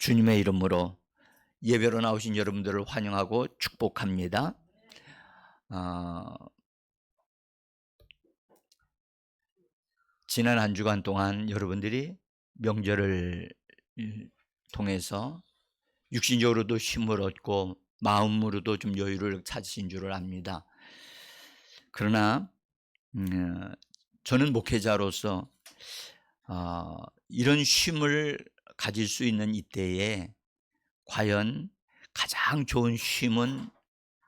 주님의 이름으로 예배로 나오신 여러분들을 환영하고 축복합니다. 지난 한 주간 동안 여러분들이 명절을 통해서 육신적으로도 힘을 얻고 마음으로도 좀 여유를 찾으신 줄을 압니다. 그러나 저는 목회자로서 이런 쉼을 가질 수 있는 이때에 과연 가장 좋은 쉼은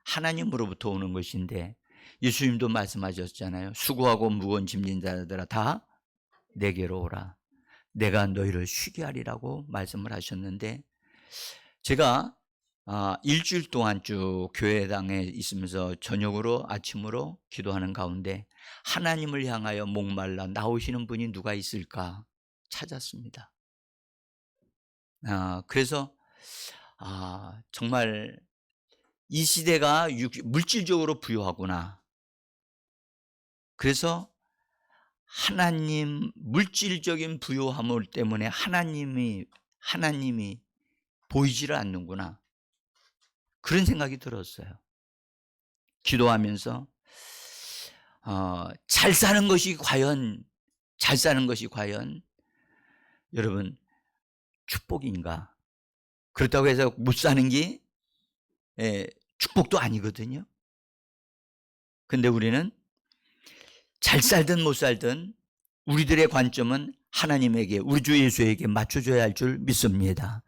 하나님으로부터 오는 것인데, 예수님도 말씀하셨잖아요. 수고하고 무거운 짐진 자들아 다 내게로 오라, 내가 너희를 쉬게 하리라고 말씀을 하셨는데, 제가 일주일 동안 쭉 교회당에 있으면서 저녁으로 아침으로 기도하는 가운데 하나님을 향하여 목말라 나오시는 분이 누가 있을까 찾았습니다. 그래서 정말 이 시대가 물질적으로 부유하구나. 그래서 하나님 물질적인 부유함을 때문에 하나님이 보이지를 않는구나. 그런 생각이 들었어요. 기도하면서 잘 사는 것이 과연 여러분 축복인가? 그렇다고 해서 못 사는 게 축복도 아니거든요. 근데 우리는 잘 살든 못 살든 우리들의 관점은 하나님에게, 우리 주 예수에게 맞춰줘야 할 줄 믿습니다.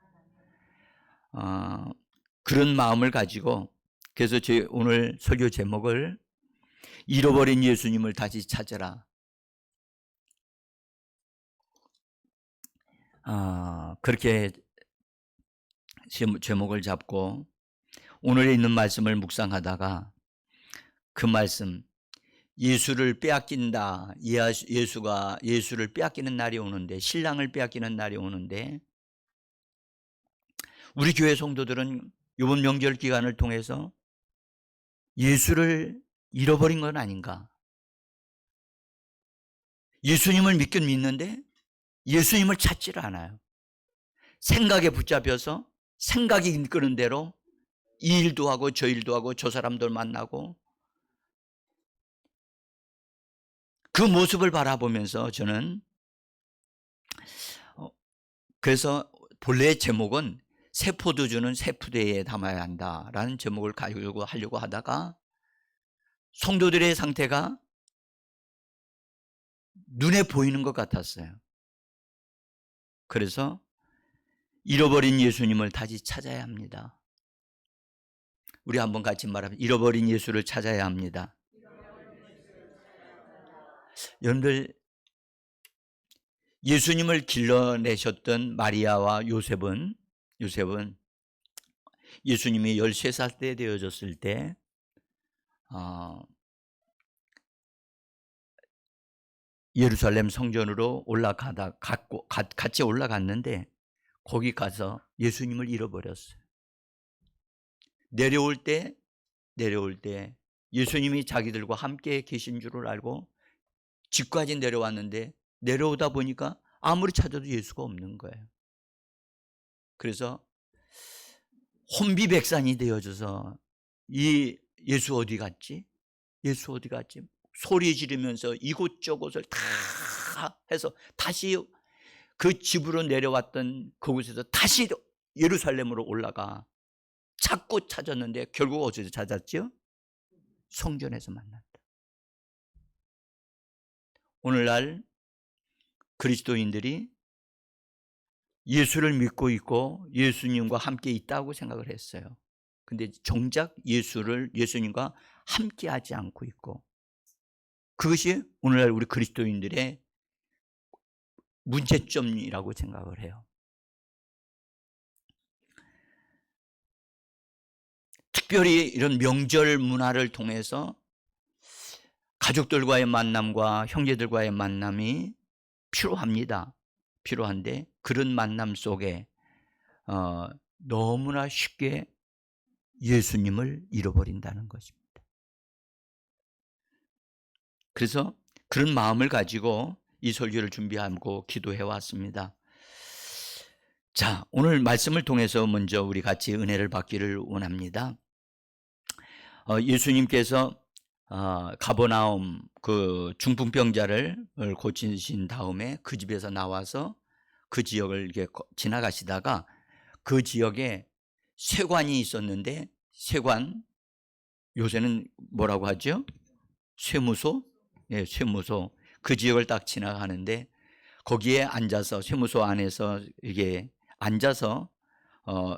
그런 마음을 가지고, 그래서 제 오늘 설교 제목을 잃어버린 예수님을 다시 찾아라. 그렇게 제목을 잡고 오늘에 있는 말씀을 묵상하다가 그 말씀, 예수를 빼앗긴다. 예수가 예수를 빼앗기는 날이 오는데, 신랑을 빼앗기는 날이 오는데, 우리 교회 성도들은 이번 명절 기간을 통해서 예수를 잃어버린 건 아닌가? 예수님을 믿긴 믿는데 예수님을 찾지를 않아요. 생각에 붙잡혀서 생각이 이끄는 대로 이 일도 하고 저 일도 하고 저 사람들 만나고, 그 모습을 바라보면서 저는 그래서 본래의 제목은 새 포도주는 새 푸대에 담아야 한다라는 제목을 가지고 하려고 하다가 성도들의 상태가 눈에 보이는 것 같았어요. 그래서 잃어버린 예수님을 다시 찾아야 합니다. 우리 한번 같이 말하면 잃어버린 예수를 찾아야 합니다. 여러분들, 예수님을 길러내셨던 마리아와 요셉은 예수님이 13살 때 되어졌을 때 예루살렘 성전으로 같이 올라갔는데 거기 가서 예수님을 잃어버렸어요. 내려올 때 예수님이 자기들과 함께 계신 줄을 알고 집까지 내려왔는데, 내려오다 보니까 아무리 찾아도 예수가 없는 거예요. 그래서 혼비백산이 되어져서 이 예수 어디 갔지? 소리 지르면서 이곳저곳을 다 해서 다시 그 집으로 내려왔던 그곳에서 다시 예루살렘으로 올라가 찾고 찾았는데 결국 어디서 찾았죠? 성전에서 만났다. 오늘날 그리스도인들이 예수를 믿고 있고 예수님과 함께 있다고 생각을 했어요. 근데 정작 예수님과 함께 하지 않고 있고, 그것이 오늘날 우리 그리스도인들의 문제점이라고 생각을 해요. 특별히 이런 명절 문화를 통해서 가족들과의 만남과 형제들과의 만남이 필요한데 그런 만남 속에 너무나 쉽게 예수님을 잃어버린다는 것입니다. 그래서 그런 마음을 가지고 이 설교를 준비하고 기도해 왔습니다. 자, 오늘 말씀을 통해서 먼저 우리 같이 은혜를 받기를 원합니다. 예수님께서 가버나움 그 중풍병자를 고치신 다음에 그 집에서 나와서 그 지역을 이렇게 지나가시다가 그 지역에 쇠관이 있었는데, 쇠관, 요새는 뭐라고 하죠? 쇠무소? 예, 쇠무소. 그 지역을 딱 지나가는데 거기에 앉아서, 쇠무소 안에서 이게 앉아서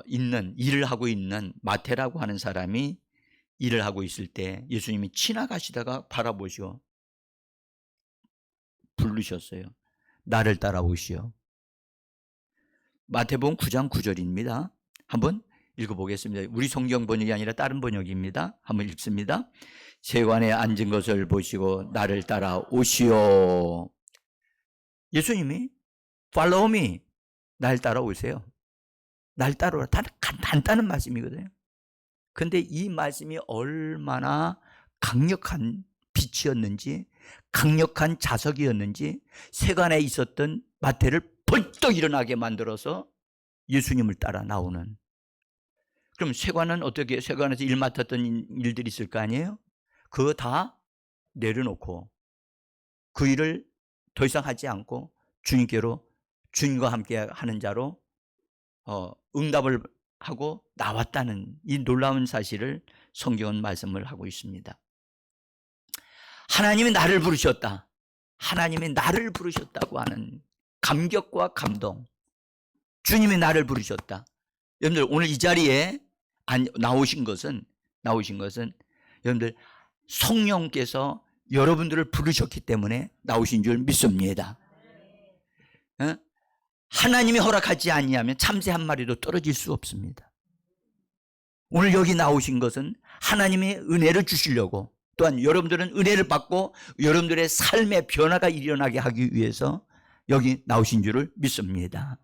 일을 하고 있는 마태라고 하는 사람이 일을 하고 있을 때 예수님이 지나가시다가 바라보시오 부르셨어요. 나를 따라오시오. 마태복음 9장 9절입니다. 한번 읽어보겠습니다. 우리 성경 번역이 아니라 다른 번역입니다. 한번 읽습니다. 세관에 앉은 것을 보시고 나를 따라오시오. 예수님이 Follow me, 날 따라오세요. 날 따라오라. 간단한 말씀이거든요. 근데 이 말씀이 얼마나 강력한 빛이었는지, 강력한 자석이었는지 세간에 있었던 마태를 벌떡 일어나게 만들어서 예수님을 따라 나오는. 그럼 세관은 어떻게, 세관에서 일 맡았던 일들이 있을 거 아니에요? 그거 다 내려놓고 그 일을 더 이상 하지 않고 주님께로, 주님과 함께 하는 자로 응답을 하고 나왔다는 이 놀라운 사실을 성경은 말씀을 하고 있습니다. 하나님이 나를 부르셨다. 하나님이 나를 부르셨다고 하는 감격과 감동. 주님이 나를 부르셨다. 여러분들 오늘 이 자리에 나오신 것은 여러분들 성령께서 여러분들을 부르셨기 때문에 나오신 줄 믿습니다. 하나님이 허락하지 아니하면 참새 한 마리도 떨어질 수 없습니다. 오늘 여기 나오신 것은 하나님의 은혜를 주시려고, 또한 여러분들은 은혜를 받고 여러분들의 삶의 변화가 일어나게 하기 위해서 여기 나오신 줄을 믿습니다.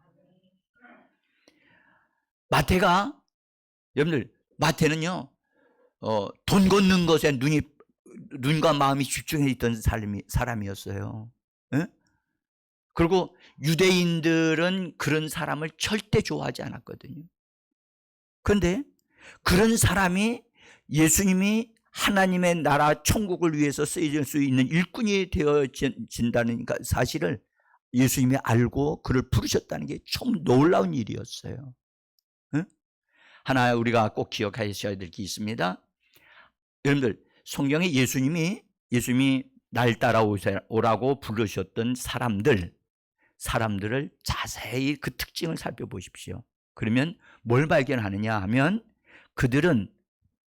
마태가, 여러분들 마태는요 돈 걷는 것에 눈과 마음이 집중해 있던 사람이었어요. 에? 그리고 유대인들은 그런 사람을 절대 좋아하지 않았거든요. 그런데 그런 사람이 예수님이 하나님의 나라 천국을 위해서 쓰여질 수 있는 일꾼이 되어진다는 사실을 예수님이 알고 그를 부르셨다는 게 참 놀라운 일이었어요. 응? 하나 우리가 꼭 기억하셔야 될 게 있습니다. 여러분들 성경에 예수님이 날 따라오라고 부르셨던 사람들을 자세히 그 특징을 살펴보십시오. 그러면 뭘 발견하느냐 하면 그들은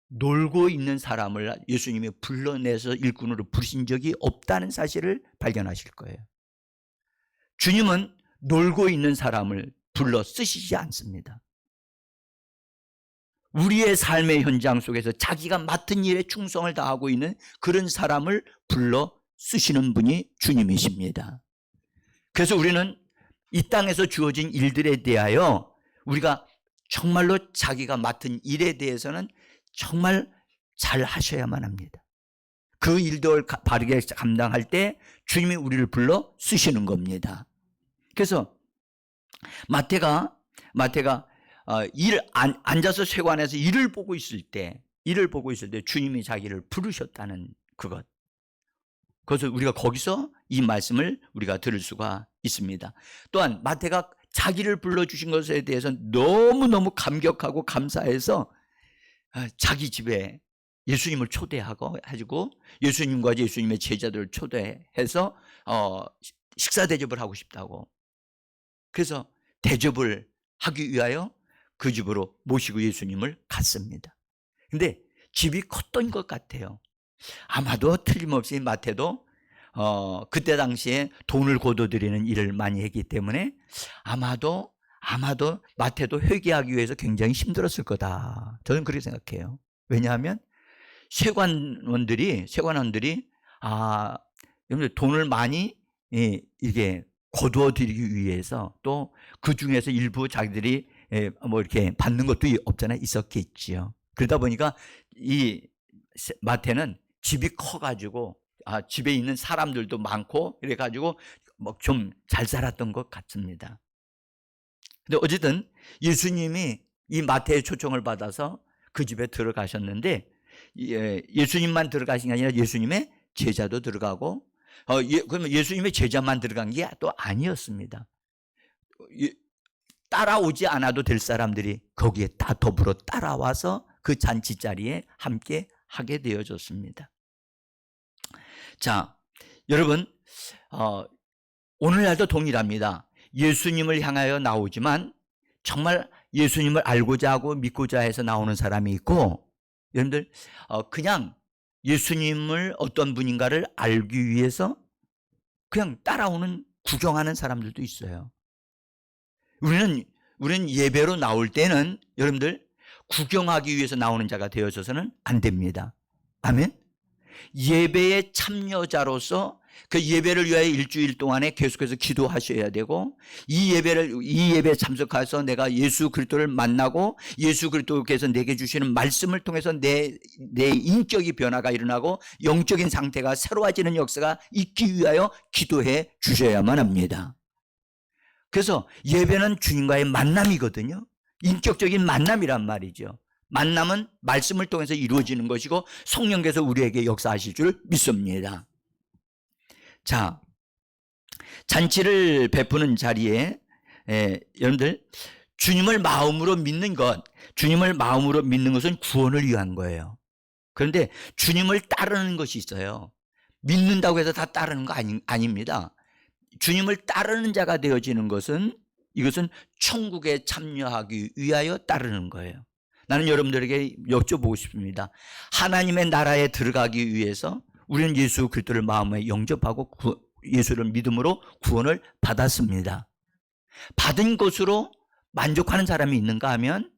놀고 있는 사람을 예수님이 불러내서 일꾼으로 부르신 적이 없다는 사실을 발견하실 거예요. 주님은 놀고 있는 사람을 불러 쓰시지 않습니다. 우리의 삶의 현장 속에서 자기가 맡은 일에 충성을 다하고 있는 그런 사람을 불러 쓰시는 분이 주님이십니다. 그래서 우리는 이 땅에서 주어진 일들에 대하여 우리가 정말로 자기가 맡은 일에 대해서는 정말 잘 하셔야만 합니다. 그 일도 바르게 감당할 때 주님이 우리를 불러 쓰시는 겁니다. 그래서 마태가 앉아서 쇠관에서 일을 보고 있을 때 주님이 자기를 부르셨다는 그것. 그래서 우리가 거기서 이 말씀을 우리가 들을 수가 있습니다. 또한 마태가 자기를 불러주신 것에 대해서 너무너무 감격하고 감사해서 자기 집에 예수님을 초대하고 가지고 예수님과 예수님의 제자들을 초대해서 식사 대접을 하고 싶다고. 그래서 대접을 하기 위하여 그 집으로 모시고 예수님을 갔습니다. 근데 집이 컸던 것 같아요. 아마도 틀림없이 마태도 그때 당시에 돈을 거둬들이는 일을 많이 했기 때문에 아마도 마태도 회개하기 위해서 굉장히 힘들었을 거다. 저는 그렇게 생각해요. 왜냐하면 세관원들이 여러분들 돈을 많이 이게 거두어들이기 위해서 또 그 중에서 일부 자기들이 뭐 이렇게 받는 것도 없잖아요. 있었겠지요. 그러다 보니까 이 마태는 집이 커가지고 집에 있는 사람들도 많고 이래가지고 뭐 좀 잘 살았던 것 같습니다. 근데 어쨌든 예수님이 이 마태의 초청을 받아서 그 집에 들어가셨는데, 예수님만 들어가신 게 아니라 예수님의 제자도 들어가고, 그러면 예수님의 제자만 들어간 게 또 아니었습니다. 따라오지 않아도 될 사람들이 거기에 다 더불어 따라와서 그 잔치 자리에 함께 하게 되어졌습니다. 자, 여러분, 오늘날도 동일합니다. 예수님을 향하여 나오지만 정말 예수님을 알고자 하고 믿고자 해서 나오는 사람이 있고, 여러분들 그냥 예수님을 어떤 분인가를 알기 위해서 그냥 따라오는, 구경하는 사람들도 있어요. 우리는 예배로 나올 때는 여러분들 구경하기 위해서 나오는 자가 되어져서는 안 됩니다. 아멘. 예배의 참여자로서 그 예배를 위하여 일주일 동안에 계속해서 기도하셔야 되고, 이 예배에 참석해서 내가 예수 그리스도를 만나고 예수 그리스도께서 내게 주시는 말씀을 통해서 내 인격이 변화가 일어나고 영적인 상태가 새로워지는 역사가 있기 위하여 기도해 주셔야만 합니다. 그래서 예배는 주님과의 만남이거든요. 인격적인 만남이란 말이죠. 만남은 말씀을 통해서 이루어지는 것이고 성령께서 우리에게 역사하실 줄 믿습니다. 자, 잔치를 베푸는 자리에 여러분들, 주님을 마음으로 믿는 것은 구원을 위한 거예요. 그런데 주님을 따르는 것이 있어요. 믿는다고 해서 다 따르는 거 아닙니다. 주님을 따르는 자가 되어지는 것은, 이것은 천국에 참여하기 위하여 따르는 거예요. 나는 여러분들에게 여쭤보고 싶습니다. 하나님의 나라에 들어가기 위해서 우리는 예수 그리스도를 마음에 영접하고 예수를 믿음으로 구원을 받았습니다. 받은 것으로 만족하는 사람이 있는가 하면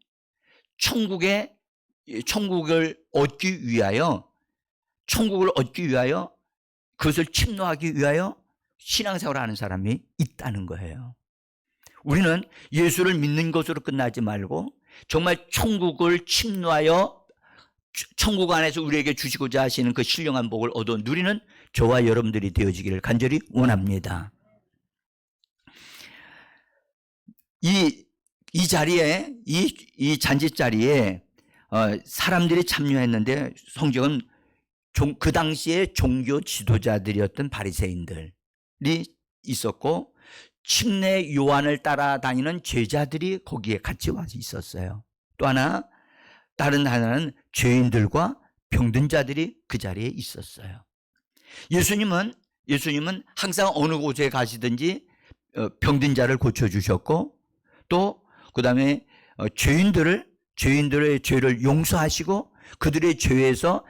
천국을 얻기 위하여 그것을 침노하기 위하여 신앙생활을 하는 사람이 있다는 거예요. 우리는 예수를 믿는 것으로 끝나지 말고 정말 천국을 침노하여 천국 안에서 우리에게 주시고자 하시는 그 신령한 복을 얻어 누리는 저와 여러분들이 되어지기를 간절히 원합니다. 이 자리에, 이 잔치 자리에 사람들이 참여했는데, 성경은 그 당시에 종교 지도자들이었던 바리새인들이 있었고, 침례 요한을 따라다니는 제자들이 거기에 같이 와 있었어요. 또 다른 하나는 죄인들과 병든 자들이 그 자리에 있었어요. 예수님은 항상 어느 곳에 가시든지 병든 자를 고쳐주셨고, 또 그 다음에 죄인들의 죄를 용서하시고 그들의 죄에서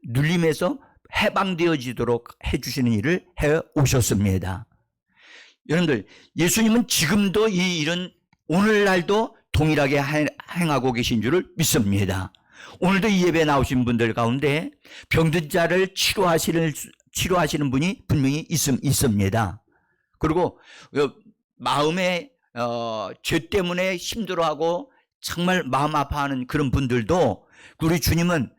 눌림에서 해방되어지도록 해주시는 일을 해오셨습니다. 여러분들, 예수님은 지금도 이 일은 오늘날도 동일하게 행하고 계신 줄을 믿습니다. 오늘도 이 예배에 나오신 분들 가운데 병든 자를 치료하시는 분이 분명히 있습니다. 그리고 마음에 죄 때문에 힘들어하고 정말 마음 아파하는 그런 분들도 우리 주님은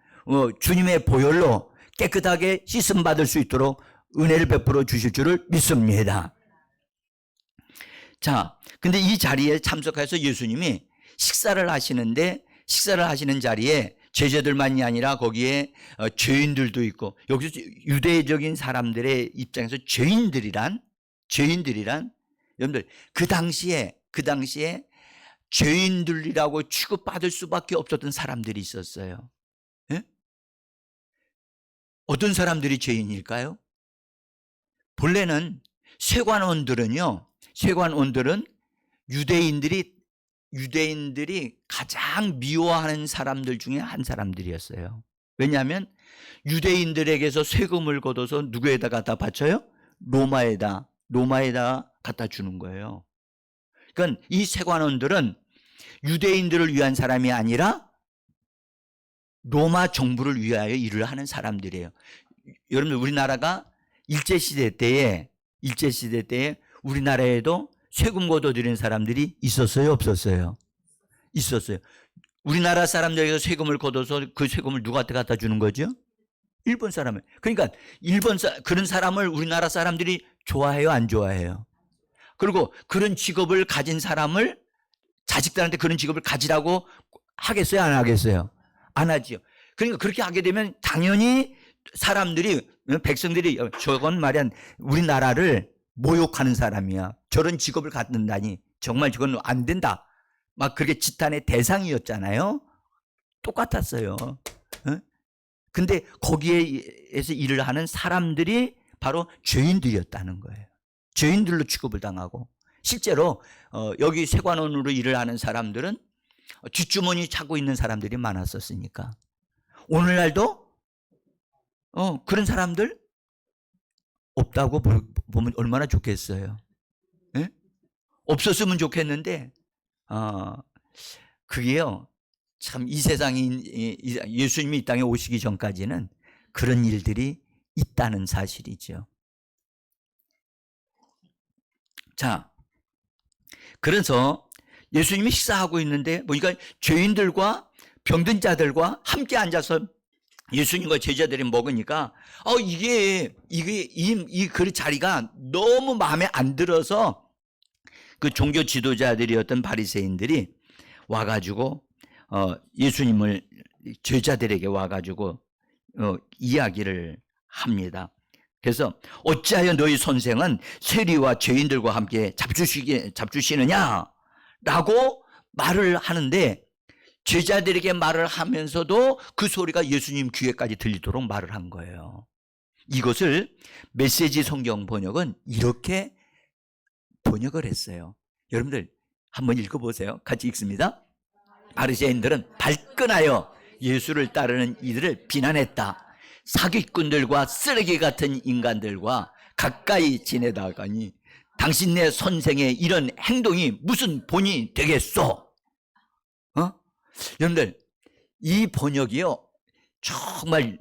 주님의 보혈로 깨끗하게 씻음 받을 수 있도록 은혜를 베풀어 주실 줄을 믿습니다. 자, 근데 이 자리에 참석해서 예수님이 식사를 하시는 자리에 제자들만이 아니라 거기에 죄인들도 있고, 여기서 유대적인 사람들의 입장에서 죄인들이란 여러분들, 그 당시에 죄인들이라고 취급받을 수밖에 없었던 사람들이 있었어요. 예? 어떤 사람들이 죄인일까요? 본래는 세관원들은 유대인들이 가장 미워하는 사람들 중에 한 사람들이었어요. 왜냐하면 유대인들에게서 세금을 걷어서 누구에다 갖다 바쳐요? 로마에다 갖다 주는 거예요. 그러니까 이 세관원들은 유대인들을 위한 사람이 아니라 로마 정부를 위하여 일을 하는 사람들이에요. 여러분들, 우리나라가 일제시대 때에 우리나라에도 세금 걷어들이는 사람들이 있었어요, 없었어요? 있었어요. 우리나라 사람들에게서 세금을 걷어서 그 세금을 누구한테 갖다 주는 거죠? 일본 사람을. 그러니까 그런 사람을 우리나라 사람들이 좋아해요, 안 좋아해요? 그리고 그런 직업을 가진 사람을 자식들한테 그런 직업을 가지라고 하겠어요? 안 하겠어요? 안 하지요. 그러니까 그렇게 하게 되면 당연히 사람들이, 백성들이 저건 말이야 우리나라를 모욕하는 사람이야. 저런 직업을 갖는다니 정말 저건 안 된다. 막 그렇게 지탄의 대상이었잖아요. 똑같았어요. 근데 거기에서 일을 하는 사람들이 바로 죄인들이었다는 거예요. 죄인들로 취급을 당하고, 실제로 여기 세관원으로 일을 하는 사람들은 뒷주머니 차고 있는 사람들이 많았었으니까 오늘날도 그런 사람들 없다고 보면 얼마나 좋겠어요. 예? 없었으면 좋겠는데 그게요, 참 이 세상이, 예수님이 이 땅에 오시기 전까지는 그런 일들이 있다는 사실이죠. 자, 그래서 예수님이 식사하고 있는데 보니까 죄인들과 병든 자들과 함께 앉아서 예수님과 제자들이 먹으니까 이 그 자리가 너무 마음에 안 들어서 그 종교 지도자들이었던 바리새인들이 와가지고 예수님을, 제자들에게 와가지고 이야기를 합니다. 그래서 어찌하여 너희 선생은 세리와 죄인들과 함께 잡수시느냐 라고 말을 하는데, 제자들에게 말을 하면서도 그 소리가 예수님 귀에까지 들리도록 말을 한 거예요. 이것을 메시지 성경 번역은 이렇게 번역을 했어요. 여러분들 한번 읽어보세요. 같이 읽습니다. 바리새인들은 발끈하여 예수를 따르는 이들을 비난했다. 사기꾼들과 쓰레기 같은 인간들과 가까이 지내다가니 당신네 선생의 이런 행동이 무슨 본이 되겠소? 여러분들, 이 번역이요 정말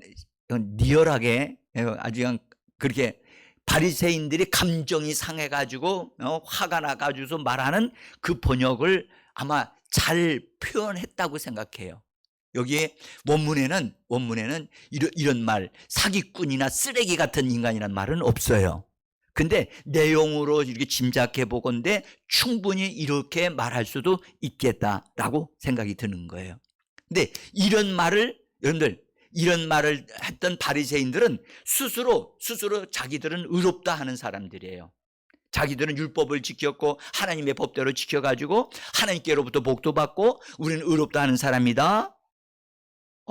리얼하게, 아주 그렇게 바리새인들이 감정이 상해가지고 화가 나가지고 말하는 그 번역을 아마 잘 표현했다고 생각해요. 여기에 원문에는 이런 말, 사기꾼이나 쓰레기 같은 인간이라는 말은 없어요. 근데 내용으로 이렇게 짐작해 보건대 충분히 이렇게 말할 수도 있겠다라고 생각이 드는 거예요. 근데 여러분들 이런 말을 했던 바리새인들은 스스로 자기들은 의롭다 하는 사람들이에요. 자기들은 율법을 지켰고 하나님의 법대로 지켜가지고 하나님께로부터 복도 받고 우리는 의롭다 하는 사람이다.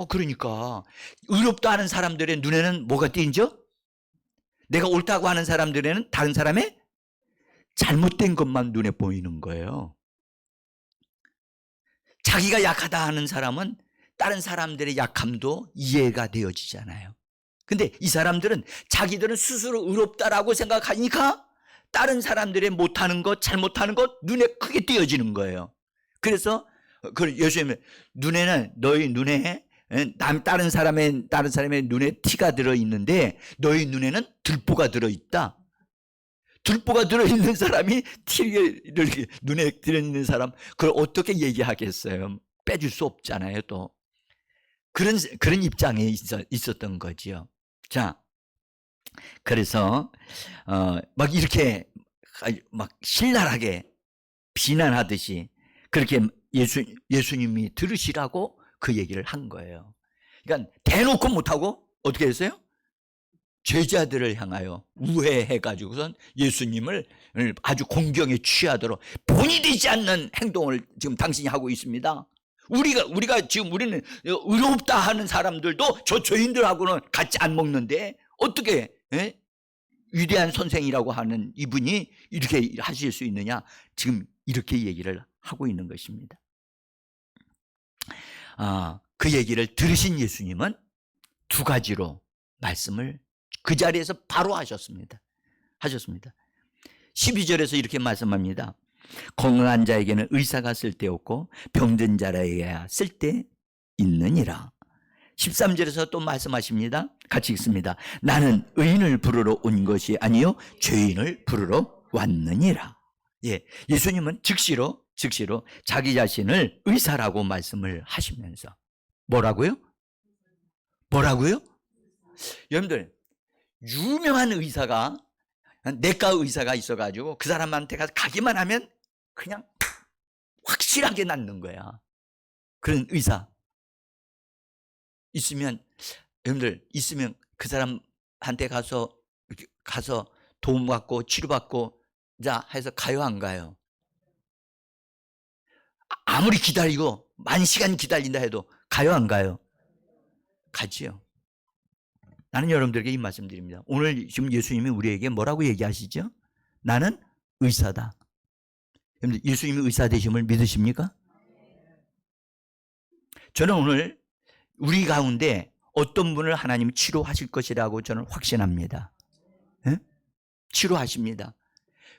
그러니까 의롭다 하는 사람들의 눈에는 뭐가 띄죠? 내가 옳다고 하는 사람들에는 다른 사람의 잘못된 것만 눈에 보이는 거예요. 자기가 약하다 하는 사람은 다른 사람들의 약함도 이해가 되어지잖아요. 근데 이 사람들은 자기들은 스스로 의롭다라고 생각하니까 다른 사람들의 못하는 것, 잘못하는 것 눈에 크게 띄어지는 거예요. 그래서 예수님은 너희 눈에 다른 사람의 눈에 티가 들어있는데 너희 눈에는 들보가 들어있다. 들보가 들어있는 사람이 티를 눈에 들어있는 사람, 그걸 어떻게 얘기하겠어요? 빼줄 수 없잖아요. 또 그런 입장에 있었던 거지요. 자, 그래서 막 이렇게 막 신랄하게 비난하듯이 그렇게 예수님이 들으시라고 그 얘기를 한 거예요. 그러니까 대놓고 못하고 어떻게 했어요? 제자들을 향하여 우회해가지고선 예수님을 아주 공경에 취하도록 본이 되지 않는 행동을 지금 당신이 하고 있습니다. 우리는 의롭다 하는 사람들도 저 죄인들하고는 같이 안 먹는데 어떻게 위대한 선생이라고 하는 이분이 이렇게 하실 수 있느냐? 지금 이렇게 얘기를 하고 있는 것입니다. 그 얘기를 들으신 예수님은 두 가지로 말씀을 그 자리에서 바로 하셨습니다. 12절에서 이렇게 말씀합니다. 건강한 자에게는 의사가 쓸데없고 병든 자에게야 쓸데있느니라. 13절에서 또 말씀하십니다. 같이 읽습니다. 나는 의인을 부르러 온 것이 아니요 죄인을 부르러 왔느니라. 예수님은 즉시로 자기 자신을 의사라고 말씀을 하시면서 뭐라고요? 여러분들, 유명한 의사가, 내과 의사가 있어가지고 그 사람한테 가서 가기만 하면 그냥 확실하게 낫는 거야. 그런 의사 있으면, 여러분들 있으면 그 사람한테 가서 도움받고 치료받고 자 해서 가요, 안 가요? 아무리 기다리고 만 시간 기다린다 해도 가요, 안 가요? 가지요. 나는 여러분들에게 이 말씀 드립니다. 오늘 지금 예수님이 우리에게 뭐라고 얘기하시죠? 나는 의사다. 여러분들 예수님이 의사 되심을 믿으십니까? 저는 오늘 우리 가운데 어떤 분을 하나님이 치료하실 것이라고 저는 확신합니다. 네? 치료하십니다.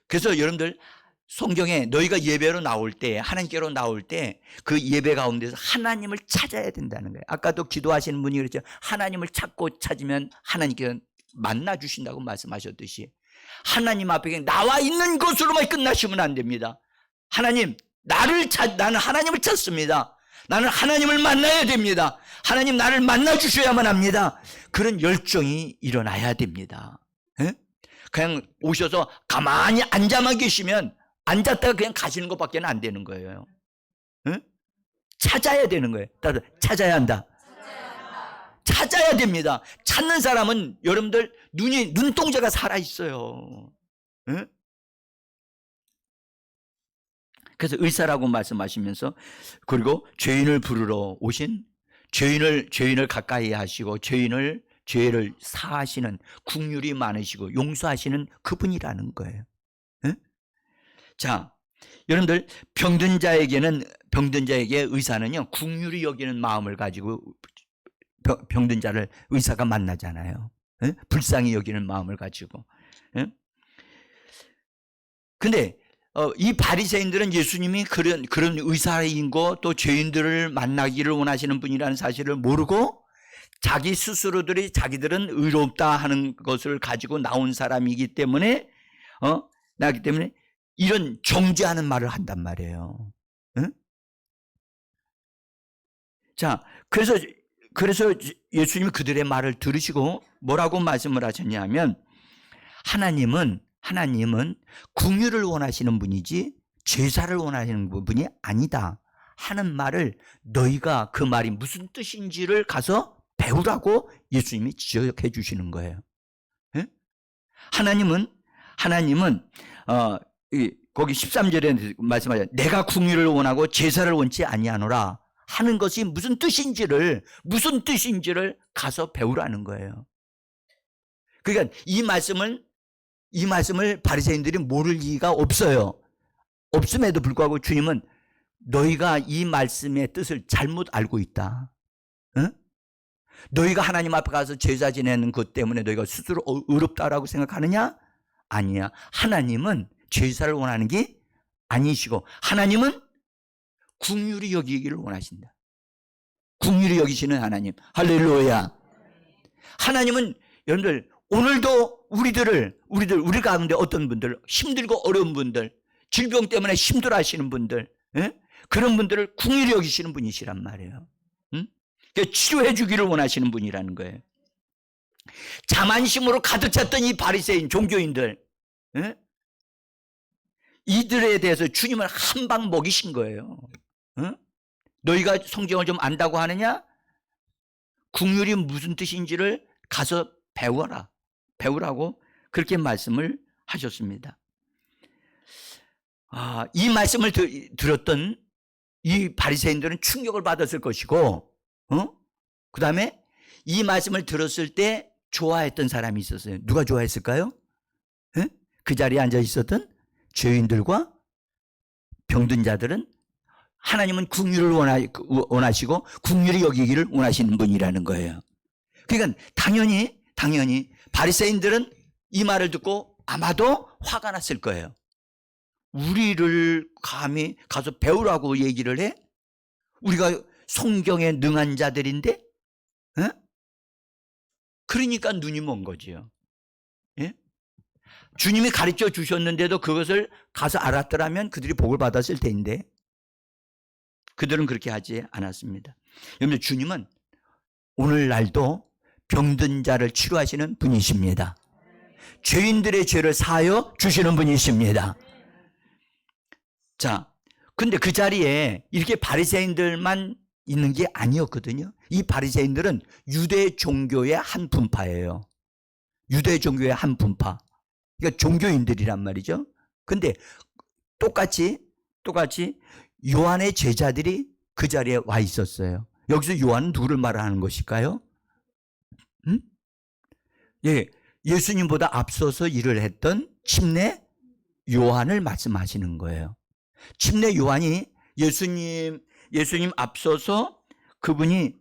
그래서 여러분들 성경에 너희가 예배로 나올 때, 하나님께로 나올 때 그 예배 가운데서 하나님을 찾아야 된다는 거예요. 아까도 기도하시는 분이 그랬죠. 하나님을 찾고 찾으면 하나님께 만나 주신다고 말씀하셨듯이 하나님 앞에 그냥 나와 있는 것으로만 끝나시면 안 됩니다. 하나님, 나는 하나님을 찾습니다. 나는 하나님을 만나야 됩니다. 하나님 나를 만나 주셔야만 합니다. 그런 열정이 일어나야 됩니다. 에? 그냥 오셔서 가만히 앉아만 계시면 앉았다가 그냥 가시는 것밖에 안 되는 거예요. 에? 찾아야 되는 거예요. 다들 찾아야 한다. 찾아야 됩니다. 찾는 사람은 여러분들 눈동자가 살아있어요. 에? 그래서 의사라고 말씀하시면서 그리고 죄인을 부르러 오신 죄인을 가까이 하시고 죄를 사하시는 긍휼이 많으시고 용서하시는 그분이라는 거예요. 에? 자, 여러분들 병든 자에게 의사는요 긍휼히 여기는 마음을 가지고 병든 자를 의사가 만나잖아요. 에? 불쌍히 여기는 마음을 가지고. 에? 근데 이 바리새인들은 예수님이 그런 의사인 거 또 죄인들을 만나기를 원하시는 분이라는 사실을 모르고 자기 스스로들이 자기들은 의롭다 하는 것을 가지고 나온 사람이기 때문에 이런 정죄하는 말을 한단 말이에요. 응? 자, 그래서 예수님이 그들의 말을 들으시고 뭐라고 말씀을 하셨냐면 하나님은 긍휼을 원하시는 분이지 제사를 원하시는 분이 아니다 하는 말을 너희가 그 말이 무슨 뜻인지를 가서 배우라고 예수님이 지적해 주시는 거예요. 예? 하나님은 거기 13절에 말씀하죠. 내가 긍휼을 원하고 제사를 원치 아니하노라 하는 것이 무슨 뜻인지를 가서 배우라는 거예요. 그러니까 이 말씀을 바리새인들이 모를 이유가 없어요. 없음에도 불구하고 주님은 너희가 이 말씀의 뜻을 잘못 알고 있다. 응? 너희가 하나님 앞에 가서 제사 지내는 것 때문에 너희가 스스로 의롭다라고 생각하느냐? 아니야. 하나님은 제사를 원하는 게 아니시고 하나님은 긍휼히 여기기를 원하신다. 긍휼히 여기시는 하나님. 할렐루야. 하나님은 여러분들 오늘도 우리 가운데 어떤 분들, 힘들고 어려운 분들, 질병 때문에 힘들어하시는 분들, 그런 분들을 긍휼히 여기시는 분이시란 말이에요. 치료해 주기를 원하시는 분이라는 거예요. 자만심으로 가득 찼던 이 바리새인 종교인들, 이들에 대해서 주님은 한 방 먹이신 거예요. 너희가 성경을 좀 안다고 하느냐? 긍휼이 무슨 뜻인지를 가서 배우라고 그렇게 말씀을 하셨습니다. 이 말씀을 들었던 이 바리새인들은 충격을 받았을 것이고, 그 다음에 이 말씀을 들었을 때 좋아했던 사람이 있었어요. 누가 좋아했을까요? 그 자리에 앉아 있었던 죄인들과 병든 자들은 하나님은 긍휼을 원하시고 긍휼히 여기기를 원하시는 분이라는 거예요. 그러니까 당연히 바리새인들은 이 말을 듣고 아마도 화가 났을 거예요. 우리를 감히 가서 배우라고 얘기를 해? 우리가 성경에 능한 자들인데? 그러니까 눈이 먼 거지요. 예? 주님이 가르쳐 주셨는데도 그것을 가서 알았더라면 그들이 복을 받았을 텐데 그들은 그렇게 하지 않았습니다. 여러분, 주님은 오늘날도 병든 자를 치료하시는 분이십니다. 죄인들의 죄를 사하여 주시는 분이십니다. 자, 근데 그 자리에 이렇게 바리새인들만 있는 게 아니었거든요. 이 바리새인들은 유대 종교의 한 분파예요. 유대 종교의 한 분파. 그러니까 종교인들이란 말이죠. 근데 똑같이 요한의 제자들이 그 자리에 와 있었어요. 여기서 요한은 누구를 말하는 것일까요? 예, 예수님보다 앞서서 일을 했던 침례 요한을 말씀하시는 거예요. 침례 요한이 예수님 앞서서 그분이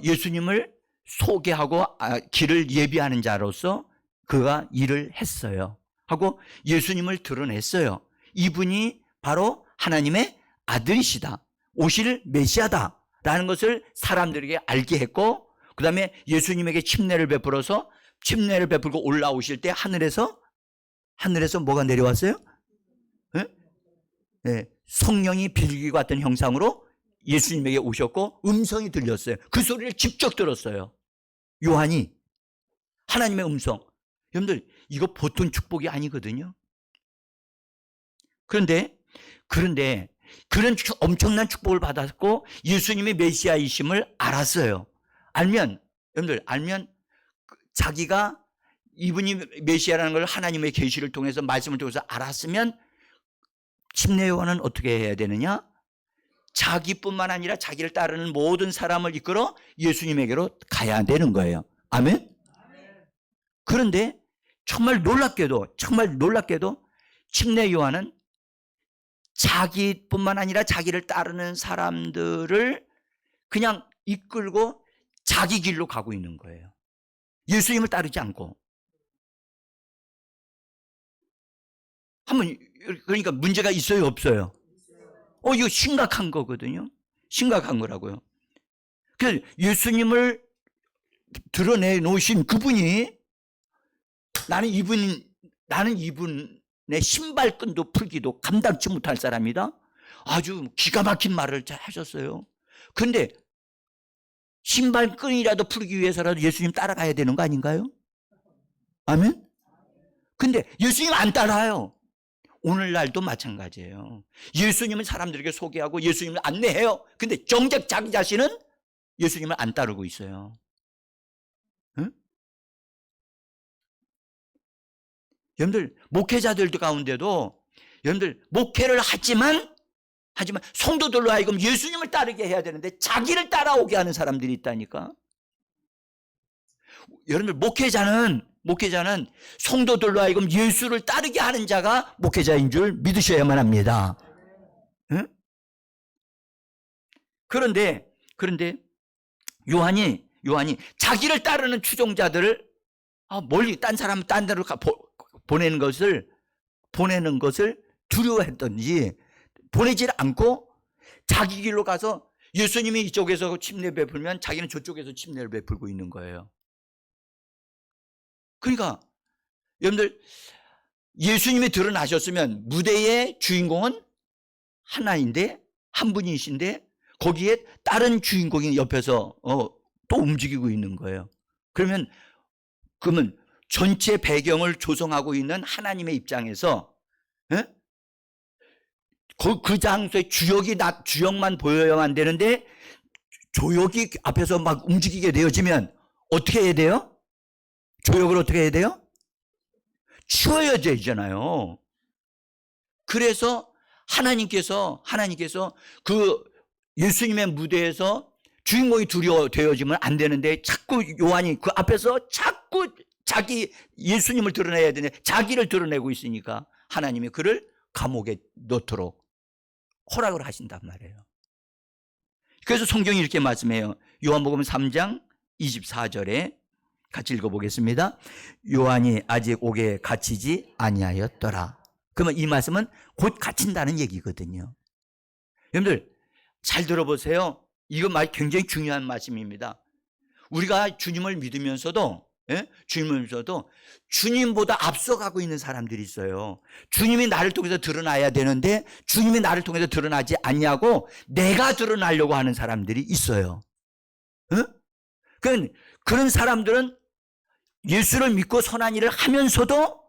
예수님을 소개하고 길을 예비하는 자로서 그가 일을 했어요. 하고 예수님을 드러냈어요. 이분이 바로 하나님의 아들이시다. 오실 메시아다라는 것을 사람들에게 알게 했고, 그 다음에 예수님에게 침례를 베풀고 올라오실 때 하늘에서 뭐가 내려왔어요? 네? 네, 성령이 비둘기와 같은 형상으로 예수님에게 오셨고 음성이 들렸어요. 그 소리를 직접 들었어요. 요한이 하나님의 음성. 여러분들 이거 보통 축복이 아니거든요. 그런데 그런 엄청난 축복을 받았고 예수님이 메시아이심을 알았어요. 여러분들 알면 자기가 이분이 메시아라는 걸 하나님의 계시를 통해서 말씀을 통해서 알았으면 침례 요한은 어떻게 해야 되느냐? 자기뿐만 아니라 자기를 따르는 모든 사람을 이끌어 예수님에게로 가야 되는 거예요. 아멘? 그런데 정말 놀랍게도 침례 요한은 자기뿐만 아니라 자기를 따르는 사람들을 그냥 이끌고 자기 길로 가고 있는 거예요. 예수님을 따르지 않고. 그러니까 문제가 있어요, 없어요? 이거 심각한 거거든요. 심각한 거라고요. 그래서 예수님을 드러내 놓으신 그분이 나는 이분의 신발끈도 풀기도 감당치 못할 사람이다. 아주 기가 막힌 말을 하셨어요. 근데 신발끈이라도 풀기 위해서라도 예수님 따라가야 되는 거 아닌가요? 아멘? 근데 예수님 안 따라요. 오늘날도 마찬가지예요. 예수님은 사람들에게 소개하고 예수님을 안내해요. 근데 정작 자기 자신은 예수님을 안 따르고 있어요. 응? 여러분들 목회자들 가운데도 여러분들 목회를 하지만 성도들로 하여금 예수님을 따르게 해야 되는데 자기를 따라오게 하는 사람들이 있다니까. 여러분들 목회자는 성도들로 하여금 예수를 따르게 하는 자가 목회자인 줄 믿으셔야만 합니다. 응? 그런데 요한이 자기를 따르는 추종자들을 멀리 딴 데로 보내는 것을 두려워했던지 보내질 않고 자기 길로 가서 예수님이 이쪽에서 침례 베풀면 자기는 저쪽에서 침례를 베풀고 있는 거예요. 그러니까 여러분들 예수님이 드러나셨으면 무대의 주인공은 하나인데 한 분이신데 거기에 다른 주인공이 옆에서 또 움직이고 있는 거예요. 그러면 전체 배경을 조성하고 있는 하나님의 입장에서 그 장소에 주역만 보여야만 되는데 조역이 앞에서 막 움직이게 되어지면 어떻게 해야 돼요? 조역을 어떻게 해야 돼요? 치워야 되잖아요. 그래서 하나님께서 그 예수님의 무대에서 주인공이 되어지면 안 되는데 자꾸 요한이 그 앞에서 자꾸 자기 예수님을 드러내야 되는데 자기를 드러내고 있으니까 하나님이 그를 감옥에 넣도록 허락을 하신단 말이에요. 그래서 성경이 이렇게 말씀해요. 요한복음 3장 24절에 같이 읽어보겠습니다. 요한이 아직 옥에 갇히지 아니하였더라. 그러면 이 말씀은 곧 갇힌다는 얘기거든요. 여러분들 잘 들어보세요. 이거 굉장히 중요한 말씀입니다. 우리가 주님을 믿으면서도 주님보다 앞서가고 있는 사람들이 있어요. 주님이 나를 통해서 드러나야 되는데 주님이 나를 통해서 드러나지 않냐고 내가 드러나려고 하는 사람들이 있어요. 그런 사람들은 예수를 믿고 선한 일을 하면서도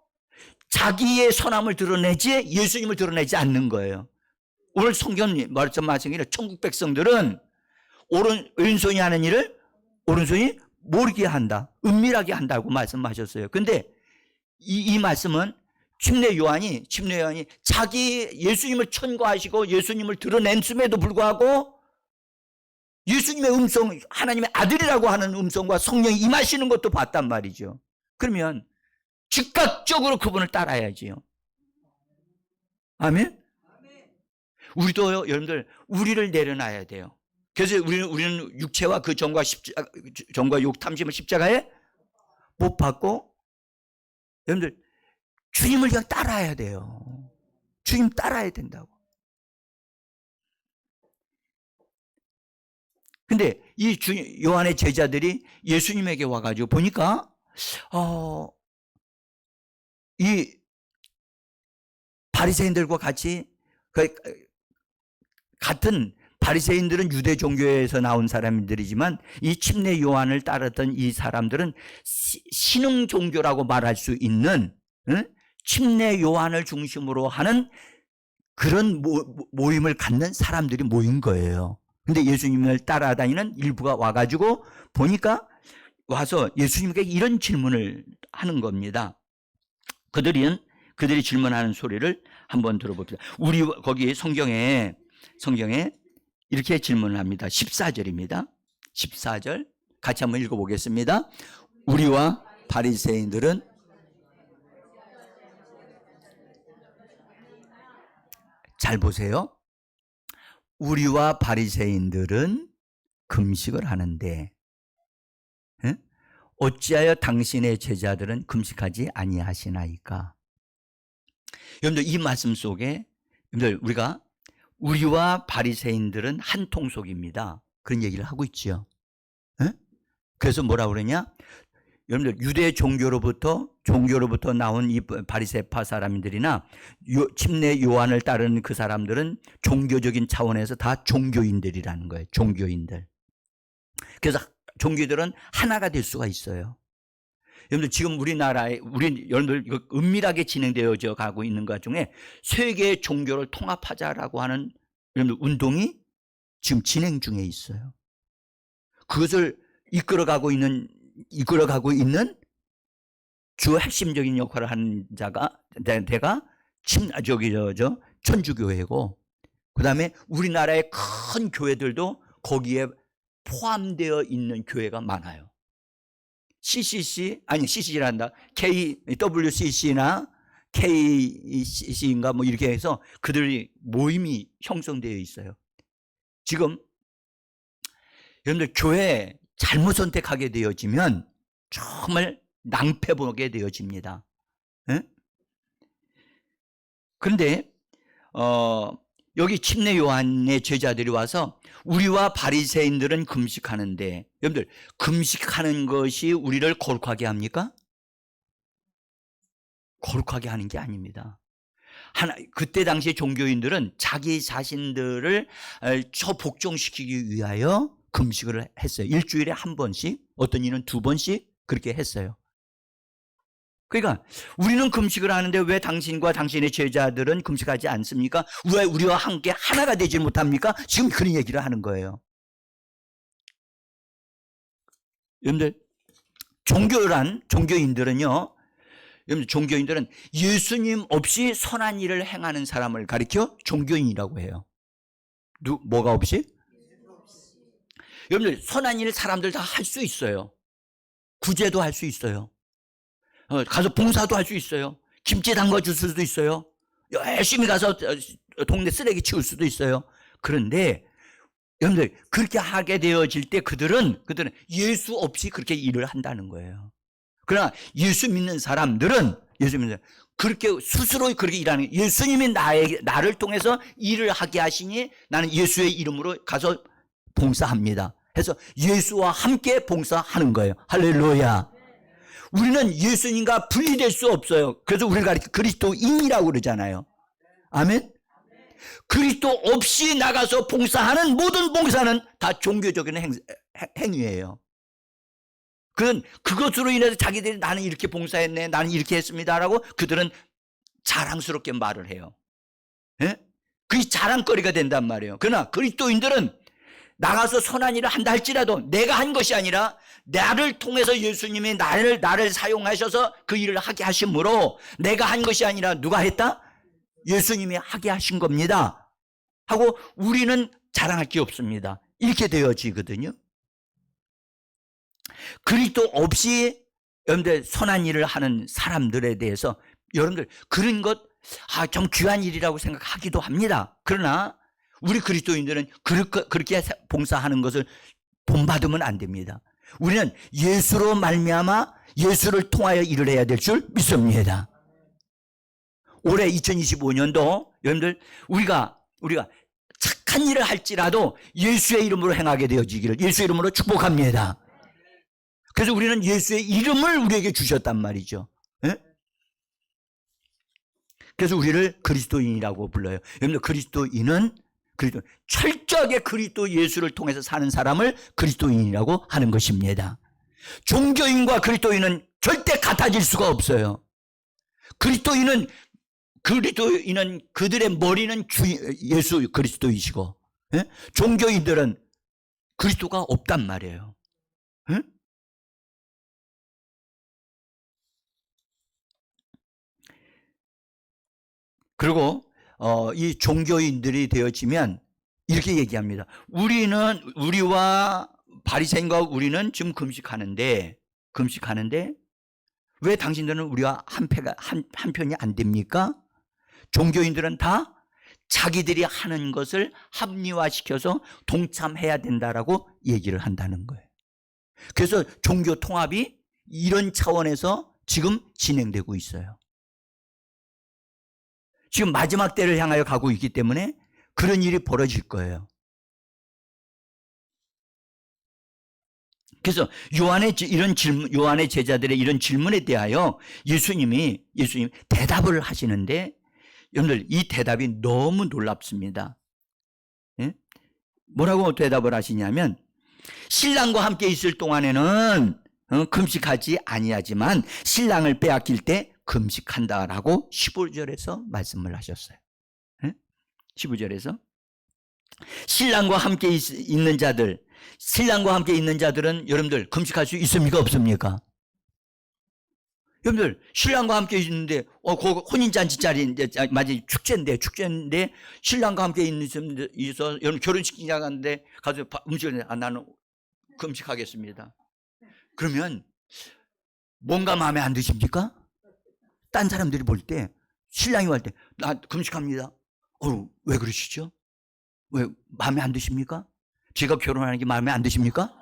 자기의 선함을 드러내지 예수님을 드러내지 않는 거예요. 오늘 성경 말씀하신 천국 백성들은 왼손이 하는 일을 오른손이 모르게 한다, 은밀하게 한다고 말씀하셨어요. 근데 이 말씀은 침례 요한이 자기 예수님을 천거하시고 예수님을 드러낸음에도 불구하고 예수님의 음성, 하나님의 아들이라고 하는 음성과 성령이 임하시는 것도 봤단 말이죠. 그러면 즉각적으로 그분을 따라야지요. 아멘? 우리도 여러분들 우리를 내려놔야 돼요. 그래서 우리는 육체와 그 정과 욕 탐심을 십자가에 못 받고 여러분들 주님을 그냥 따라야 돼요. 주님 따라야 된다고. 근데 이 요한의 제자들이 예수님에게 와가지고 보니까 이 바리새인들과 같이 같은 바리새인들은 유대 종교에서 나온 사람들이지만 이 침례 요한을 따랐던 이 사람들은 신흥 종교라고 말할 수 있는 침례 요한을 중심으로 하는 그런 모임을 갖는 사람들이 모인 거예요. 근데 예수님을 따라다니는 일부가 와가지고 보니까 와서 예수님께 이런 질문을 하는 겁니다. 그들이 질문하는 소리를 한번 들어봅시다. 우리 거기 성경에 이렇게 질문을 합니다. 14절입니다. 14절 같이 한번 읽어보겠습니다. 우리와 바리새인들은 잘 보세요. 우리와 바리새인들은 금식을 하는데 어찌하여 당신의 제자들은 금식하지 아니하시나이까? 여러분들 이 말씀 속에 여러분들 우리와 바리새인들은 한 통속입니다. 그런 얘기를 하고 있죠. 그래서 뭐라 그러냐? 여러분들 유대 종교로부터 나온 이 바리새파 사람들이나 침례 요한을 따르는 그 사람들은 종교적인 차원에서 다 종교인들이라는 거예요. 종교인들. 그래서 종교들은 하나가 될 수가 있어요. 여러분들 지금 우리나라에 여러분들 이거 은밀하게 진행되어져 가고 있는 것 중에 세계 종교를 통합하자라고 하는 여러분들 운동이 지금 진행 중에 있어요. 그것을 이끌어가고 있는 주 핵심적인 역할을 하는 데가 천주교회고, 그 다음에 우리나라의 큰 교회들도 거기에 포함되어 있는 교회가 많아요. KWCC나 KCC인가 뭐 이렇게 해서 그들이 모임이 형성되어 있어요. 지금 여러분들 교회 잘못 선택하게 되어지면 정말 낭패 보게 되어집니다. 그런데 여기 침례 요한의 제자들이 와서 우리와 바리새인들은 금식하는데, 여러분들 금식하는 것이 우리를 거룩하게 합니까? 거룩하게 하는 게 아닙니다. 그때 당시 종교인들은 자기 자신들을 복종시키기 위하여 금식을 했어요. 일주일에 한 번씩, 어떤 이는 두 번씩 그렇게 했어요. 그러니까 우리는 금식을 하는데 왜 당신과 당신의 제자들은 금식하지 않습니까? 왜 우리와 함께 하나가 되지 못합니까? 지금 그런 얘기를 하는 거예요. 여러분들 종교인들은 예수님 없이 선한 일을 행하는 사람을 가리켜 종교인이라고 해요. 뭐가 없이? 여러분들 선한 일 사람들 다 할 수 있어요. 구제도 할 수 있어요. 가서 봉사도 할 수 있어요. 김치 담가 줄 수도 있어요. 열심히 가서 동네 쓰레기 치울 수도 있어요. 그런데 여러분들 그렇게 하게 되어질 때 그들은 예수 없이 그렇게 일을 한다는 거예요. 그러나 예수 믿는 사람들은 그렇게 스스로 그렇게 일하는, 예수님이 나를 통해서 일을 하게 하시니 나는 예수의 이름으로 가서 봉사합니다 해서 예수와 함께 봉사하는 거예요. 할렐루야. 우리는 예수님과 분리될 수 없어요. 그래서 우리가 그리스도인이라고 그러잖아요. 아멘. 그리스도 없이 나가서 봉사하는 모든 봉사는 다 종교적인 행위예요. 그것으로 인해서 자기들이 나는 이렇게 봉사했네, 나는 이렇게 했습니다라고 그들은 자랑스럽게 말을 해요. 예? 그게 자랑거리가 된단 말이에요. 그러나 그리스도인들은 나가서 선한 일을 한다 할지라도 내가 한 것이 아니라 나를 통해서 예수님이 나를 사용하셔서 그 일을 하게 하심으로 내가 한 것이 아니라 누가 했다? 예수님이 하게 하신 겁니다 하고 우리는 자랑할 게 없습니다. 이렇게 되어지거든요. 그리스도 없이 여러분들 선한 일을 하는 사람들에 대해서 여러분들 그런 것 좀 귀한 일이라고 생각하기도 합니다. 그러나 우리 그리스도인들은 그렇게 봉사하는 것을 본받으면 안 됩니다. 우리는 예수로 말미암아 예수를 통하여 일을 해야 될 줄 믿습니다. 올해 2025년도 여러분들 우리가 착한 일을 할지라도 예수의 이름으로 행하게 되어지기를 예수의 이름으로 축복합니다. 그래서 우리는 예수의 이름을 우리에게 주셨단 말이죠. 예? 그래서 우리를 그리스도인이라고 불러요. 여러분들 그리스도인은 철저하게 그리스도 예수를 통해서 사는 사람을 그리스도인이라고 하는 것입니다. 종교인과 그리스도인은 절대 같아질 수가 없어요. 그리스도인은 그들의 머리는 예수 그리스도이시고 종교인들은 그리스도가 없단 말이에요. 그리고 이 종교인들이 되어지면 이렇게 얘기합니다. 우리와 바리새인과 우리는 지금 금식하는데 왜 당신들은 우리와 한 편이 안 됩니까? 종교인들은 다 자기들이 하는 것을 합리화시켜서 동참해야 된다라고 얘기를 한다는 거예요. 그래서 종교 통합이 이런 차원에서 지금 진행되고 있어요. 지금 마지막 때를 향하여 가고 있기 때문에 그런 일이 벌어질 거예요. 그래서 요한의 제자들의 이런 질문에 대하여 예수님이 대답을 하시는데 여러분들 이 대답이 너무 놀랍습니다. 예? 뭐라고 대답을 하시냐면 신랑과 함께 있을 동안에는 금식하지 아니하지만 신랑을 빼앗길 때 금식한다라고 15절에서 말씀을 하셨어요. 15절에서 신랑과 함께 있는 자들은 여러분들 금식할 수 있습니까 없습니까? 여러분들 신랑과 함께 있는데 혼인잔치 자리인데 축제인데 신랑과 함께 있어 여러분 결혼식 나갔는데 가서 음식을 나는 금식하겠습니다. 그러면 뭔가 마음에 안 드십니까? 딴 사람들이 볼 때 신랑이 할 때 나 금식합니다. 왜 그러시죠? 왜 마음에 안 드십니까? 제가 결혼하는 게 마음에 안 드십니까?